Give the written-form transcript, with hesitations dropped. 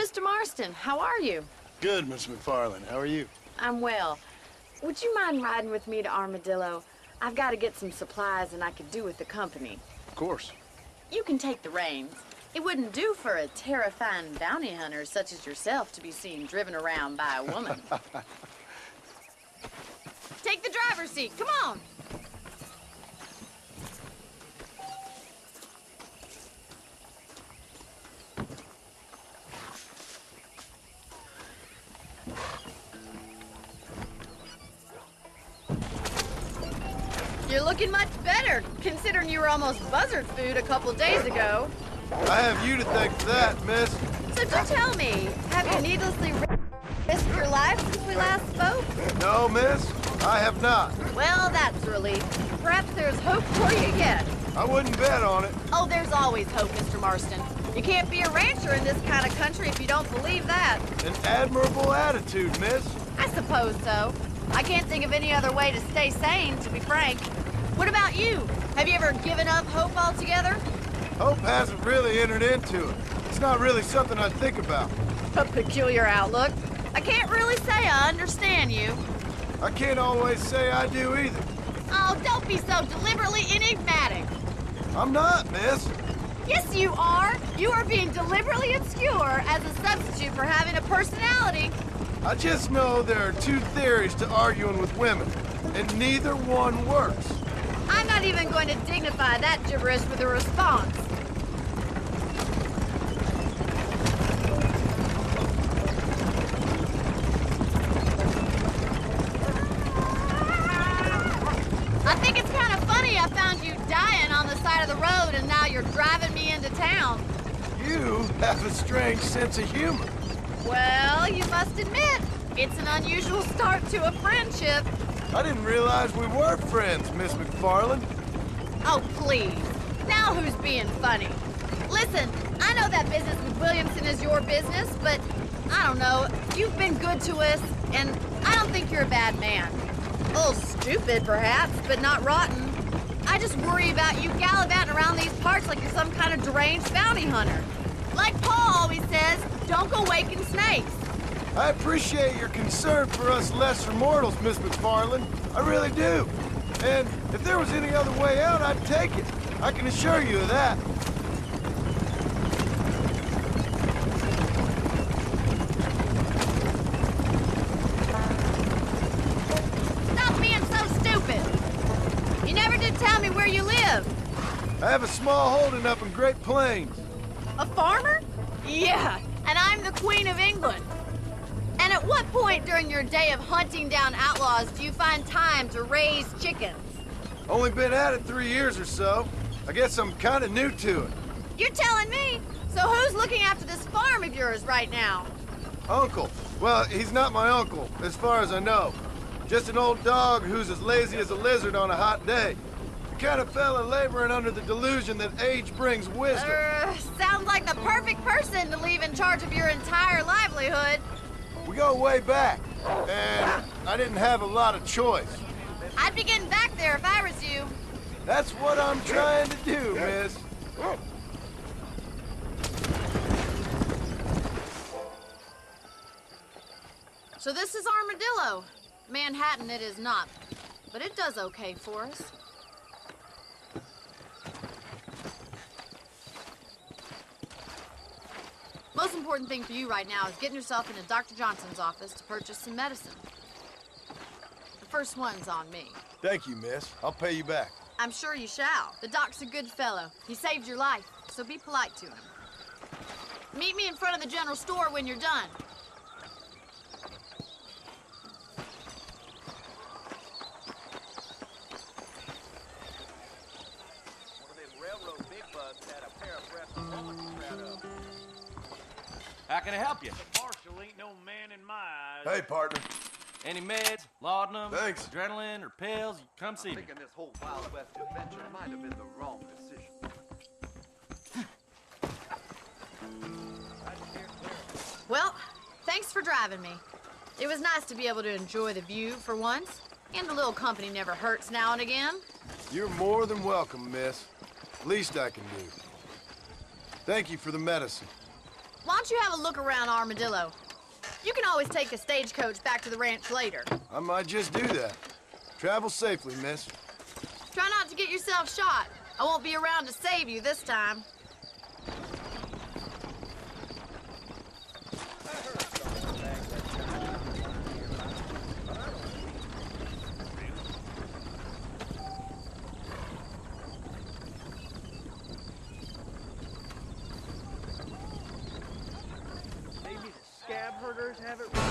Mr. Marston, how are you? Good, Miss McFarland. How are you? I'm well. Would you mind riding with me to Armadillo? I've got to get some supplies and I could do with the company. Of course. You can take the reins. It wouldn't do for a terrifying bounty hunter such as yourself to be seen driven around by a woman. Take the driver's seat. Come on. You're looking much better, considering you were almost buzzard food a couple days ago. I have you to thank for that, miss. So do tell me, have you needlessly risked your life since we last spoke? No, miss, I have not. Well, that's a relief. Perhaps there's hope for you yet. I wouldn't bet on it. Oh, there's always hope, Mr. Marston. You can't be a rancher in this kind of country if you don't believe that. An admirable attitude, miss. I suppose so. I can't think of any other way to stay sane, to be frank. What about you? Have you ever given up hope altogether? Hope hasn't really entered into it. It's not really something I think about. A peculiar outlook. I can't really say I understand you. I can't always say I do either. Oh, don't be so deliberately enigmatic. I'm not, miss. Yes, you are. You are being deliberately obscure as a substitute for having a personality. I just know there are two theories to arguing with women, and neither one works. I'm not even going to dignify that gibberish with a response. I think it's kind of funny I found you dying on the side of the road and now you're driving me into town. You have a strange sense of humor. Well, you must admit, it's an unusual start to a friendship. I didn't realize we were friends, Miss McFarland. Oh, please. Now who's being funny? Listen, I know that business with Williamson is your business, but I don't know. You've been good to us, and I don't think you're a bad man. A little stupid, perhaps, but not rotten. I just worry about you gallivanting around these parts like you're some kind of deranged bounty hunter. Like Paul always says, don't go waking snakes. I appreciate your concern for us lesser mortals, Miss McFarland. I really do. And if there was any other way out, I'd take it. I can assure you of that. Stop being so stupid. You never did tell me where you live. I have a small holding up in Great Plains. A farmer? Yeah, and I'm the Queen of England. And at what point during your day of hunting down outlaws do you find time to raise chickens? Only been at it 3 years or so. I guess I'm kind of new to it. You're telling me? So who's looking after this farm of yours right now? Uncle. Well, he's not my uncle, as far as I know. Just an old dog who's as lazy as a lizard on a hot day. The kind of fella laboring under the delusion that age brings wisdom. Sounds like the perfect person to leave in charge of your entire livelihood. We go way back, and I didn't have a lot of choice. I'd be getting back there if I was you. That's what I'm trying to do, miss. So this is Armadillo. Manhattan it is not, but it does okay for us. Most important thing for you right now is getting yourself into Dr. Johnson's office to purchase some medicine. The first one's on me. Thank you, miss. I'll pay you back. I'm sure you shall. The doc's a good fellow. He saved your life, so be polite to him. Meet me in front of the general store when you're done. How can I help you? The marshal ain't no man in my eyes. Hey, partner. Any meds, laudanum, Thanks. adrenaline, or pills, come see me. Thinking this whole Wild West adventure might have been the wrong decision. Well, thanks for driving me. It was nice to be able to enjoy the view for once, and a little company never hurts now and again. You're more than welcome, miss. Least I can do. Thank you for the medicine. why don't you have a look around Armadillo? You can always take a stagecoach back to the ranch later. I might just do that. Travel safely, miss. Try not to get yourself shot. I won't be around to save you this time. Maybe the scab herders have it right.